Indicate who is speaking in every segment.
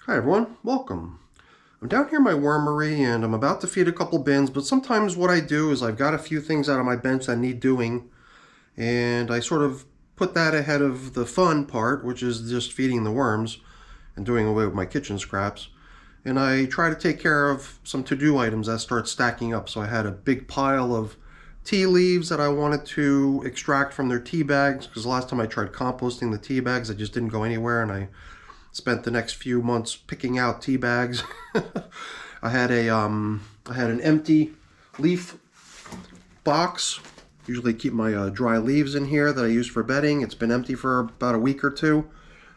Speaker 1: Hi everyone, welcome. I'm down here in my wormery and I'm about to feed a couple bins, but sometimes what I do is I've got a few things out on my bench that need doing, and I sort of put that ahead of the fun part, which is just feeding the worms and doing away with my kitchen scraps. And I try to take care of some to-do items that start stacking up. So I had a big pile of tea leaves that I wanted to extract from their tea bags, because the last time I tried composting the tea bags, it just didn't go anywhere, and I spent the next few months picking out tea bags. I had an empty leaf box. Usually keep my dry leaves in here that I use for bedding. It's been empty for about a week or two.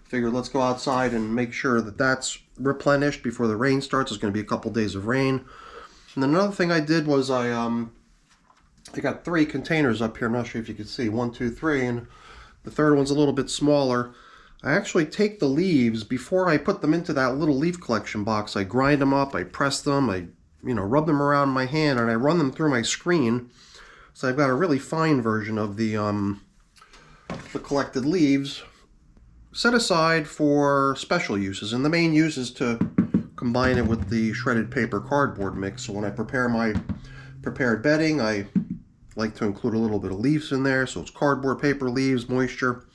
Speaker 1: Figured let's go outside and make sure that that's replenished before the rain starts. There's going to be a couple days of rain. And then another thing I did was I got 3 containers up here. I'm not sure if you can see. 1, 2, 3, and the third one's a little bit smaller. I actually take the leaves before I put them into that little leaf collection box. I grind them up, I press them, I rub them around my hand, and I run them through my screen. So I've got a really fine version of the collected leaves set aside for special uses. And the main use is to combine it with the shredded paper cardboard mix. So when I prepare my prepared bedding, I like to include a little bit of leaves in there. So it's cardboard, paper, leaves, moisture.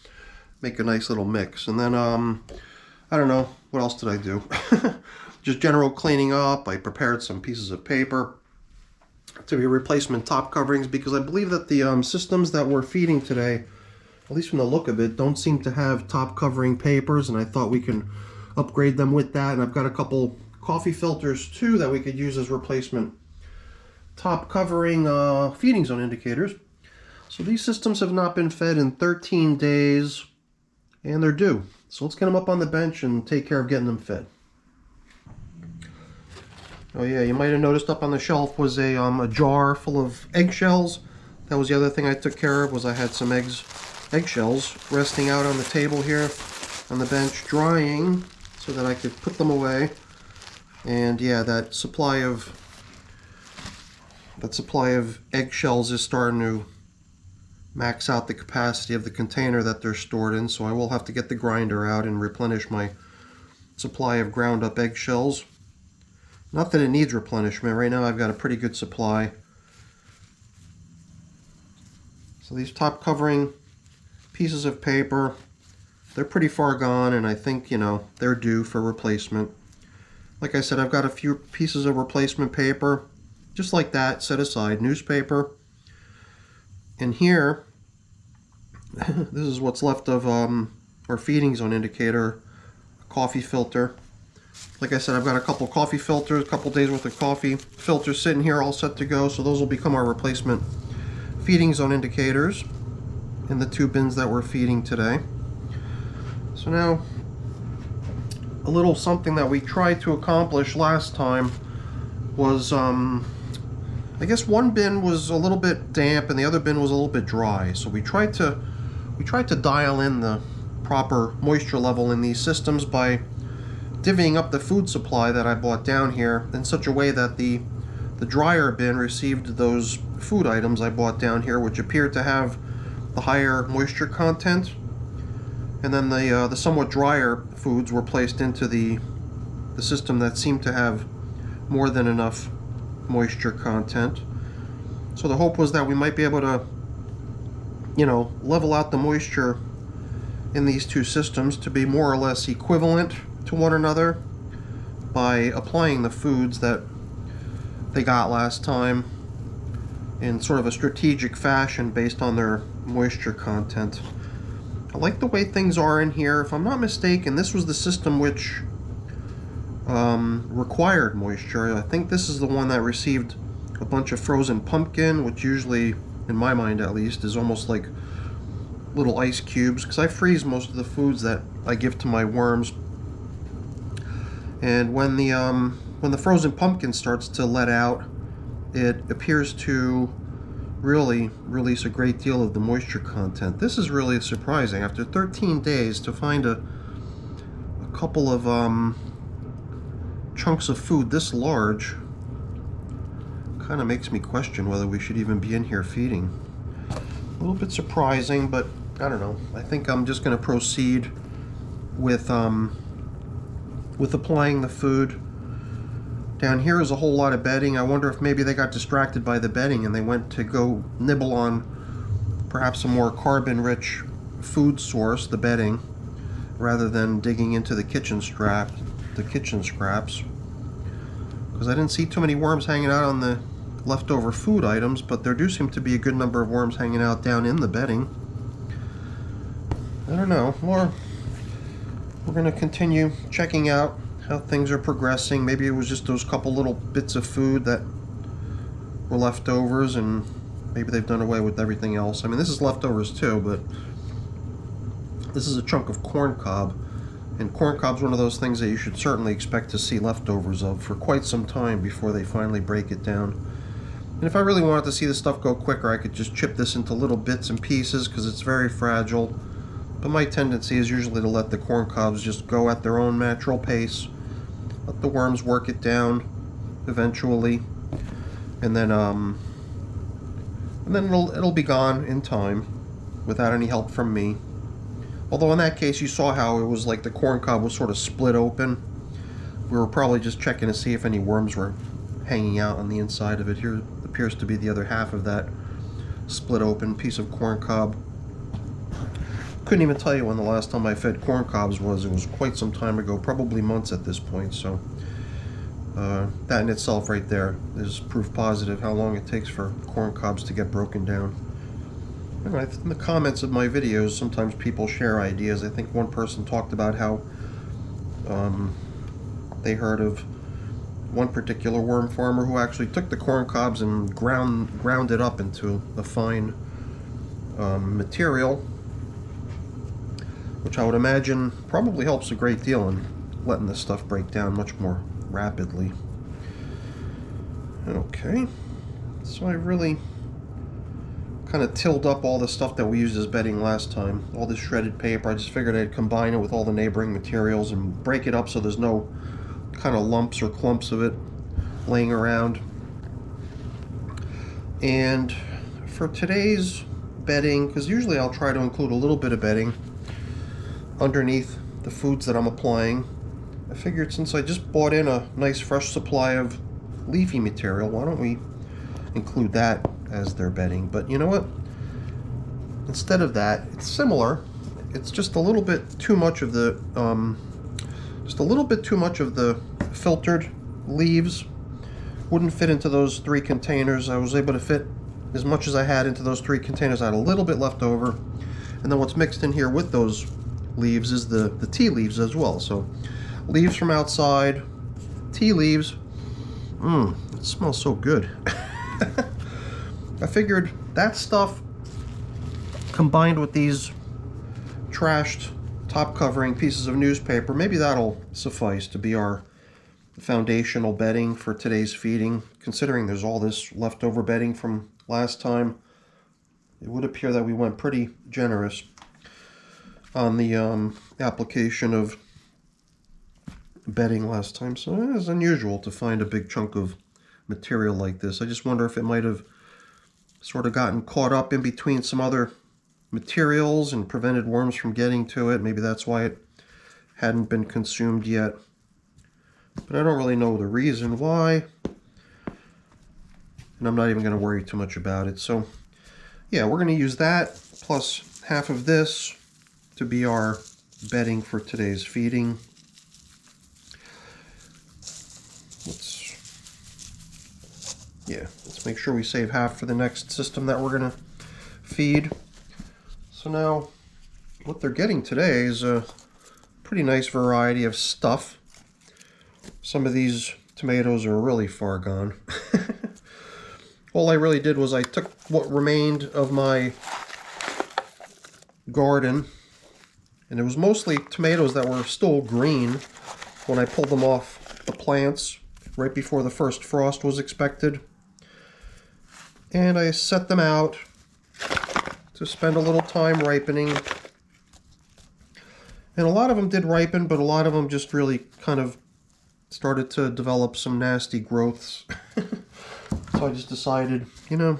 Speaker 1: Make a nice little mix. And then I don't know, what else did I do? Just general cleaning up. I prepared some pieces of paper to be replacement top coverings, because I believe that the systems that we're feeding today, at least from the look of it, don't seem to have top covering papers, and I thought we can upgrade them with that. And I've got a couple coffee filters too that we could use as replacement top covering feeding zone indicators. So these systems have not been fed in 13 days. And they're due. So let's get them up on the bench and take care of getting them fed. Oh yeah, you might have noticed up on the shelf was a jar full of eggshells. That was the other thing I took care of, was I had some eggshells resting out on the table here on the bench drying so that I could put them away. And yeah, that supply of eggshells is starting to max out the capacity of the container that they're stored in, so I will have to get the grinder out and replenish my supply of ground up eggshells. Not that it needs replenishment. Right now I've got a pretty good supply. So these top covering pieces of paper, they're pretty far gone, and I think, they're due for replacement. Like I said, I've got a few pieces of replacement paper, just like that, set aside, newspaper. And here, this is what's left of our feeding zone indicator, coffee filter. Like I said, I've got a couple coffee filters, a couple days worth of coffee filters sitting here all set to go. So those will become our replacement feeding zone indicators in the 2 bins that we're feeding today. So now, a little something that we tried to accomplish last time was I guess one bin was a little bit damp and the other bin was a little bit dry. So we tried to dial in the proper moisture level in these systems by divvying up the food supply that I bought down here in such a way that the drier bin received those food items I bought down here, which appeared to have the higher moisture content, and then the somewhat drier foods were placed into the system that seemed to have more than enough moisture content. So the hope was that we might be able to, level out the moisture in these 2 systems to be more or less equivalent to one another by applying the foods that they got last time in sort of a strategic fashion based on their moisture content. I like the way things are in here. If I'm not mistaken, this was the system which required moisture. I think this is the one that received a bunch of frozen pumpkin, which usually, in my mind at least, is almost like little ice cubes, because I freeze most of the foods that I give to my worms. And when the frozen pumpkin starts to let out, it appears to really release a great deal of the moisture content. This is really surprising. After 13 days, to find a couple of chunks of food this large kind of makes me question whether we should even be in here feeding. A little bit surprising, but I don't know. I think I'm just going to proceed with with applying the food. Down here is a whole lot of bedding. I wonder if maybe they got distracted by the bedding and they went to go nibble on perhaps a more carbon-rich food source, the bedding, rather than digging into the kitchen scraps. Because I didn't see too many worms hanging out on the leftover food items, but there do seem to be a good number of worms hanging out down in the bedding. I don't know. We're going to continue checking out how things are progressing. Maybe it was just those couple little bits of food that were leftovers, and maybe they've done away with everything else. I mean, this is leftovers too, but this is a chunk of corn cob, and corn cob's one of those things that you should certainly expect to see leftovers of for quite some time before they finally break it down. And if I really wanted to see the stuff go quicker, I could just chip this into little bits and pieces because it's very fragile. But my tendency is usually to let the corn cobs just go at their own natural pace. Let the worms work it down eventually, and then it'll be gone in time without any help from me. Although in that case, you saw how it was like the corn cob was sort of split open. We were probably just checking to see if any worms were hanging out on the inside of it. Here appears to be the other half of that split open piece of corn cob. Couldn't even tell you when the last time I fed corn cobs was. It was quite some time ago, probably months at this point. So that in itself right there is proof positive how long it takes for corn cobs to get broken down. In the comments of my videos, sometimes people share ideas. I think one person talked about how they heard of one particular worm farmer who actually took the corn cobs and ground it up into a fine material, which I would imagine probably helps a great deal in letting this stuff break down much more rapidly. Okay, so I really kind of tilled up all the stuff that we used as bedding last time. All this shredded paper, I just figured I'd combine it with all the neighboring materials and break it up so there's no kind of lumps or clumps of it laying around. And for today's bedding, because usually I'll try to include a little bit of bedding underneath the foods that I'm applying, I figured since I just bought in a nice fresh supply of leafy material, why don't we include that as their bedding. But you know what? Instead of that, it's similar. It's just a little bit too much of the filtered leaves wouldn't fit into those 3 containers. I was able to fit as much as I had into those 3 containers. I had a little bit left over, and then what's mixed in here with those leaves is the tea leaves as well. So leaves from outside, tea leaves. It smells so good. I figured that stuff combined with these trashed top covering pieces of newspaper, maybe that'll suffice to be our foundational bedding for today's feeding. Considering there's all this leftover bedding from last time, it would appear that we went pretty generous on the application of bedding last time. So it is unusual to find a big chunk of material like this. I just wonder if it might have sort of gotten caught up in between some other materials and prevented worms from getting to it. Maybe that's why it hadn't been consumed yet. But I don't really know the reason why, and I'm not even going to worry too much about it. So yeah, we're going to use that plus half of this to be our bedding for today's feeding. Let's make sure we save half for the next system that we're going to feed. So now what they're getting today is a pretty nice variety of stuff. Some of these tomatoes are really far gone. All I really did was I took what remained of my garden, and it was mostly tomatoes that were still green when I pulled them off the plants right before the first frost was expected. And I set them out to spend a little time ripening. And a lot of them did ripen, but a lot of them just really kind of started to develop some nasty growths. So I just decided, you know,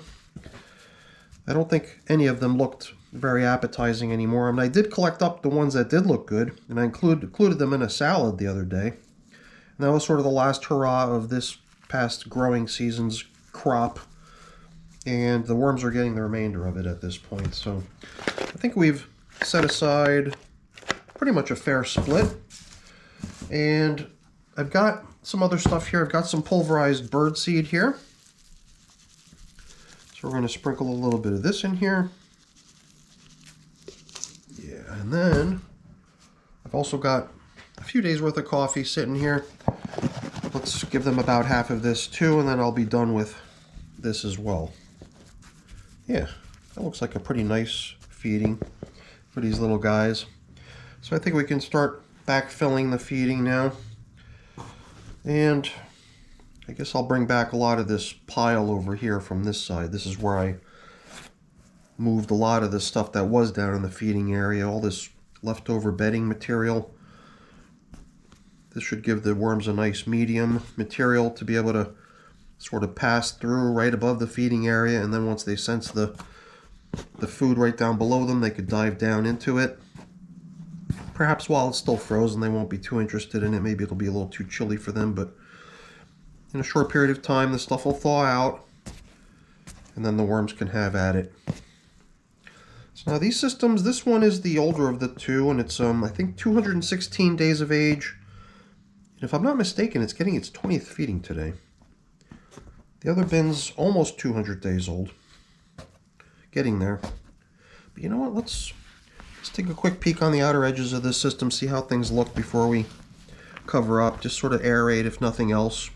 Speaker 1: I don't think any of them looked very appetizing anymore. I mean, I did collect up the ones that did look good, and I included them in a salad the other day. And that was sort of the last hurrah of this past growing season's crop. And the worms are getting the remainder of it at this point. So I think we've set aside pretty much a fair split. And I've got some other stuff here. I've got some pulverized birdseed here. So we're going to sprinkle a little bit of this in here. Yeah, and then I've also got a few days worth of coffee sitting here. Let's give them about half of this too, and then I'll be done with this as well. Yeah, that looks like a pretty nice feeding for these little guys. So I think we can start backfilling the feeding now. And I guess I'll bring back a lot of this pile over here from this side. This is where I moved a lot of the stuff that was down in the feeding area, all this leftover bedding material. This should give the worms a nice medium material to be able to sort of pass through right above the feeding area, and then once they sense the food right down below them, they could dive down into it. Perhaps while it's still frozen, they won't be too interested in it. Maybe it'll be a little too chilly for them, but in a short period of time, the stuff will thaw out, and then the worms can have at it. So now these systems, this one is the older of the two, and it's I think 216 days of age. And if I'm not mistaken, it's getting its 20th feeding today. The other bin's almost 200 days old. Getting there. But you know what? Let's take a quick peek on the outer edges of this system, see how things look before we cover up. Just sort of aerate if nothing else.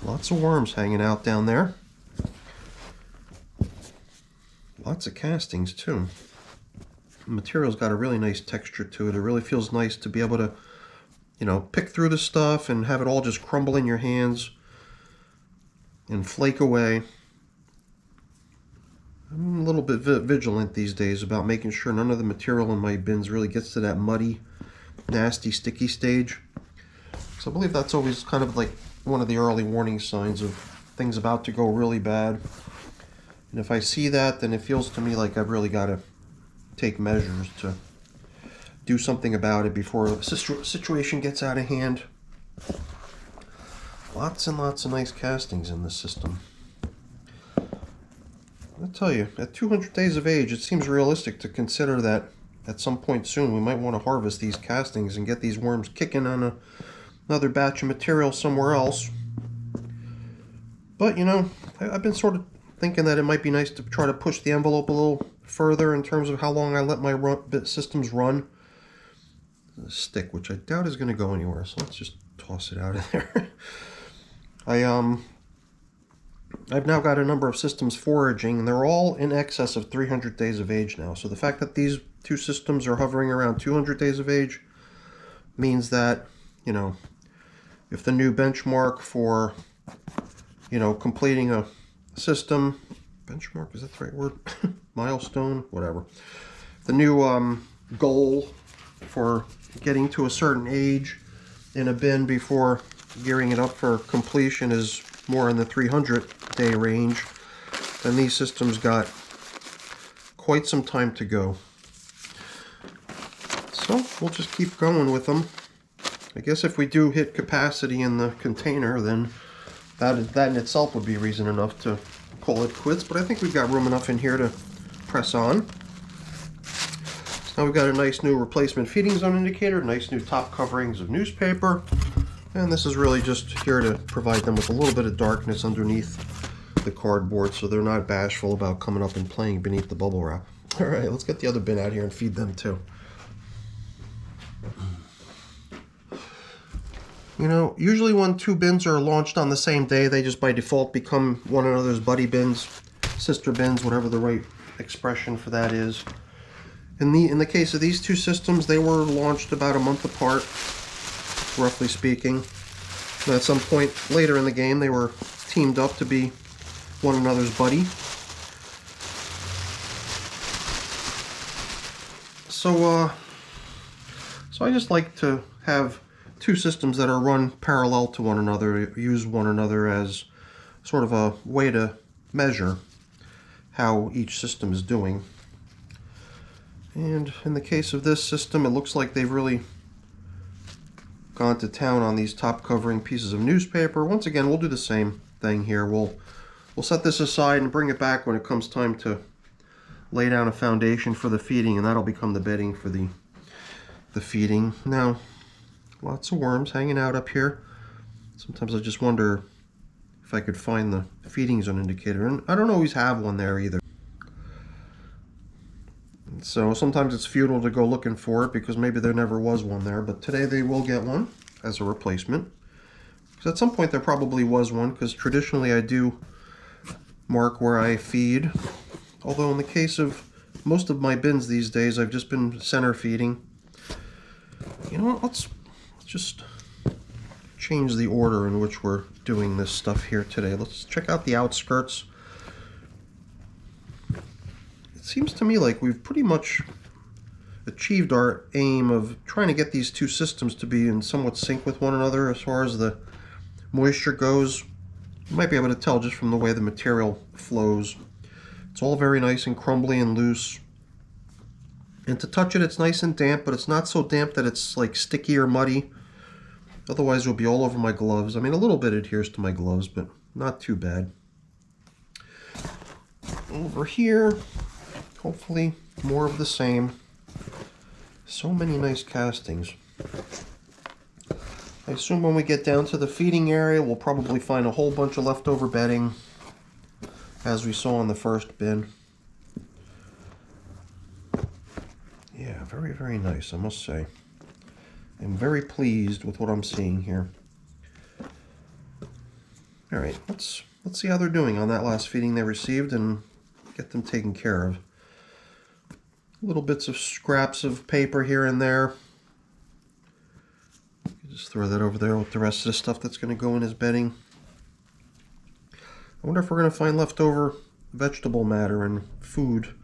Speaker 1: Lots of worms hanging out down there. Lots of castings too. The material's got a really nice texture to it. It really feels nice to be able to, you know, pick through the stuff and have it all just crumble in your hands and flake away. I'm a little bit vigilant these days about making sure none of the material in my bins really gets to that muddy, nasty, sticky stage. So I believe that's always kind of like one of the early warning signs of things about to go really bad. And if I see that, then it feels to me like I've really got to take measures to do something about it before the situation gets out of hand. Lots and lots of nice castings in this system. I'll tell you, at 200 days of age, it seems realistic to consider that at some point soon we might want to harvest these castings and get these worms kicking on another batch of material somewhere else. But, you know, I've been sort of thinking that it might be nice to try to push the envelope a little further in terms of how long I let my systems run. A stick, which I doubt is going to go anywhere, so let's just toss it out of there. I've now got a number of systems foraging, and they're all in excess of 300 days of age now. So the fact that these two systems are hovering around 200 days of age means that, you know, if the new benchmark for, you know, completing a system, benchmark, is that the right word? Milestone, whatever. The new goal for getting to a certain age in a bin before gearing it up for completion is more in the 300-day range, then these systems got quite some time to go. So we'll just keep going with them. I guess if we do hit capacity in the container, then that in itself would be reason enough to call it quits, but I think we've got room enough in here to press on. So now we've got a nice new replacement feeding zone indicator, nice new top coverings of newspaper, and this is really just here to provide them with a little bit of darkness underneath the cardboard so they're not bashful about coming up and playing beneath the bubble wrap. All right, let's get the other bin out here and feed them too. You know, usually when two bins are launched on the same day, they just by default become one another's buddy bins, sister bins, whatever the right expression for that is. In the case of these two systems, they were launched about a month apart, roughly speaking. And at some point later in the game, they were teamed up to be one another's buddy. So I just like to have two systems that are run parallel to one another, use one another as sort of a way to measure how each system is doing. And in the case of this system, it looks like they've really gone to town on these top covering pieces of newspaper. Once again, we'll do the same thing here. We'll set this aside and bring it back when it comes time to lay down a foundation for the feeding, and that'll become the bedding for the feeding. Now, lots of worms hanging out up here. Sometimes I just wonder if I could find the feeding zone indicator, and I don't always have one there either. So sometimes it's futile to go looking for it because maybe there never was one there, but today they will get one as a replacement. Because at some point there probably was one, because traditionally I do mark where I feed. Although in the case of most of my bins these days, I've just been center feeding. You know what, let's just change the order in which we're doing this stuff here today. Let's check out the outskirts. It seems to me like we've pretty much achieved our aim of trying to get these two systems to be in somewhat sync with one another as far as the moisture goes. You might be able to tell just from the way the material flows. It's all very nice and crumbly and loose. And to touch it, it's nice and damp, but it's not so damp that it's like sticky or muddy. Otherwise, it'll be all over my gloves. I mean, a little bit adheres to my gloves, but not too bad. Over here, hopefully more of the same. So many nice castings. I assume when we get down to the feeding area, we'll probably find a whole bunch of leftover bedding, as we saw in the first bin. Yeah, very, very nice, I must say. I'm very pleased with what I'm seeing here. All right, let's see how they're doing on that last feeding they received and get them taken care of. Little bits of scraps of paper here and there. Just throw that over there with the rest of the stuff that's going to go in his bedding. I wonder if we're going to find leftover vegetable matter and food.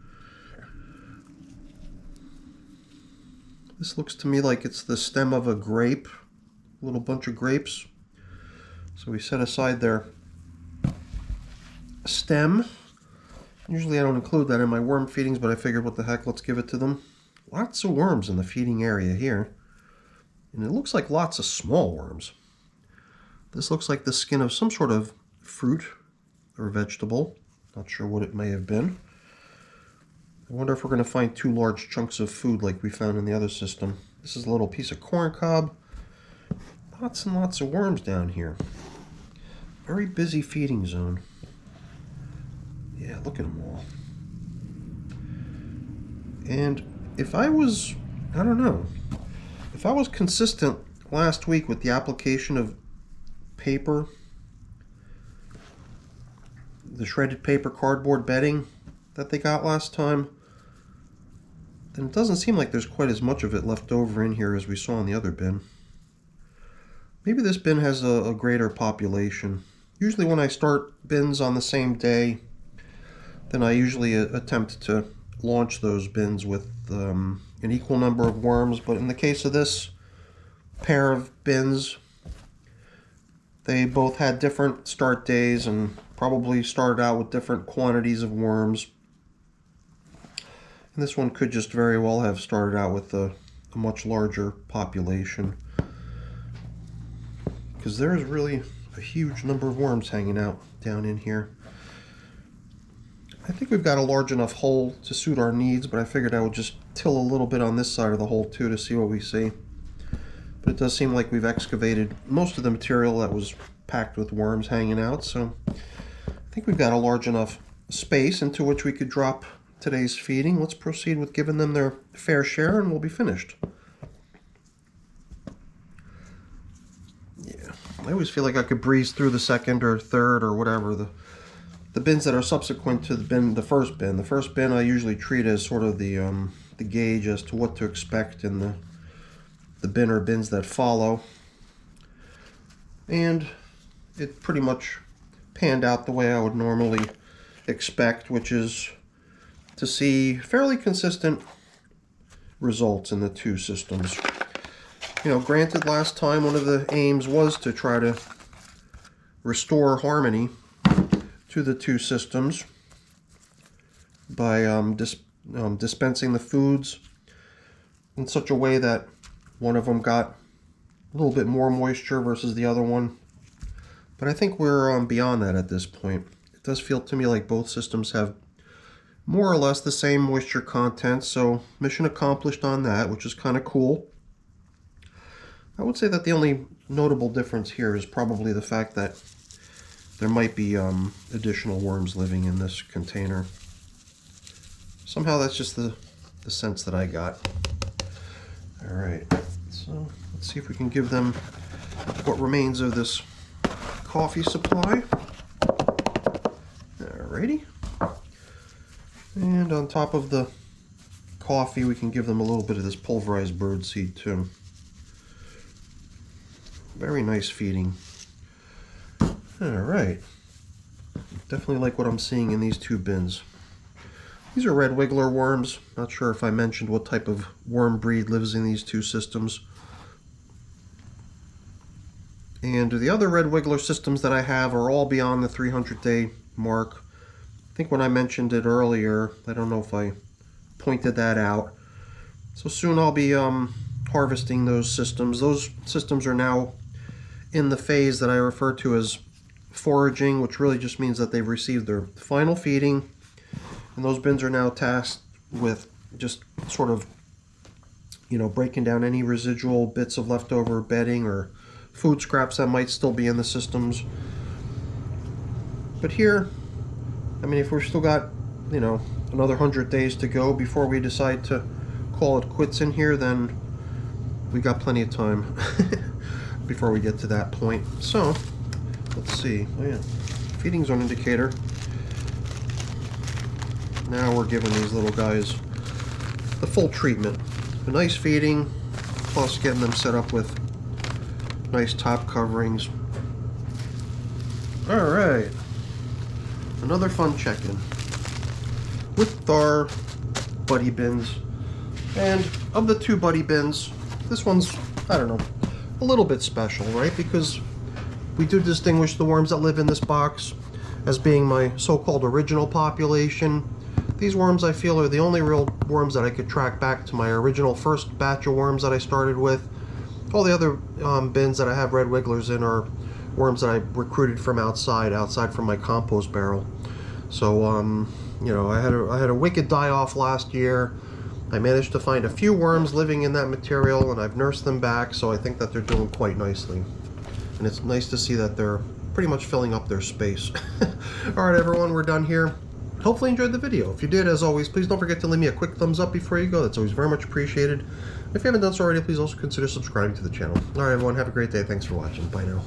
Speaker 1: This looks to me like it's the stem of a grape, a little bunch of grapes. So we set aside their stem. Usually I don't include that in my worm feedings, but I figured what the heck, let's give it to them. Lots of worms in the feeding area here. And it looks like lots of small worms. This looks like the skin of some sort of fruit or vegetable. Not sure what it may have been. I wonder if we're going to find two large chunks of food like we found in the other system. This is a little piece of corn cob. Lots and lots of worms down here. Very busy feeding zone. Yeah, look at them all. And if I was, I don't know, if I was consistent last week with the application of paper, the shredded paper cardboard bedding that they got last time, then it doesn't seem like there's quite as much of it left over in here as we saw in the other bin. Maybe this bin has a greater population. Usually when I start bins on the same day, then I usually attempt to launch those bins with an equal number of worms, but in the case of this pair of bins, they both had different start days and probably started out with different quantities of worms. And this one could just very well have started out with a much larger population, because there's really a huge number of worms hanging out down in here. I think we've got a large enough hole to suit our needs, but I figured I would just till a little bit on this side of the hole too to see what we see. But it does seem like we've excavated most of the material that was packed with worms hanging out, so I think we've got a large enough space into which we could drop today's feeding. Let's proceed with giving them their fair share and we'll be finished. Yeah, I always feel like I could breeze through the second or third or whatever, the bins that are subsequent to the first bin. The first bin I usually treat as sort of the gauge as to what to expect in the bin or bins that follow. And it pretty much panned out the way I would normally expect, which is to see fairly consistent results in the two systems. You know, granted, last time one of the aims was to try to restore harmony to the two systems by dispensing the foods in such a way that one of them got a little bit more moisture versus the other one. But I think we're beyond that at this point. It does feel to me like both systems have more or less the same moisture content, so mission accomplished on that, which is kind of cool. I would say that the only notable difference here is probably the fact that there might be additional worms living in this container. Somehow that's just the sense that I got. All right, so let's see if we can give them what remains of this coffee supply. Alrighty. And on top of the coffee, we can give them a little bit of this pulverized birdseed too. Very nice feeding. Alright. Definitely like what I'm seeing in these two bins. These are red wiggler worms. Not sure if I mentioned what type of worm breed lives in these two systems. And the other red wiggler systems that I have are all beyond the 300-day mark. I think when I mentioned it earlier, I don't know if I pointed that out. So soon I'll be harvesting those systems. Those systems are now in the phase that I refer to as foraging, which really just means that they've received their final feeding. And those bins are now tasked with just sort of, breaking down any residual bits of leftover bedding or food scraps that might still be in the systems. But here, I mean, if we've still got, another 100 days to go before we decide to call it quits in here, then we got plenty of time before we get to that point. So, let's see. Oh yeah, feeding zone indicator. Now we're giving these little guys the full treatment. A nice feeding, plus getting them set up with nice top coverings. All right, another fun check-in with our buddy bins. And of the two buddy bins, this one's, I don't know, a little bit special, right? Because we do distinguish the worms that live in this box as being my so-called original population. These worms, I feel, are the only real worms that I could track back to my original first batch of worms that I started with. All the other bins that I have red wigglers in are worms that I recruited from outside from my compost barrel. So, I had a wicked die-off last year. I managed to find a few worms living in that material, and I've nursed them back, so I think that they're doing quite nicely. And it's nice to see that they're pretty much filling up their space. Alright everyone, we're done here. Hopefully you enjoyed the video. If you did, as always, please don't forget to leave me a quick thumbs up before you go. That's always very much appreciated. If you haven't done so already, please also consider subscribing to the channel. Alright everyone, have a great day. Thanks for watching. Bye now.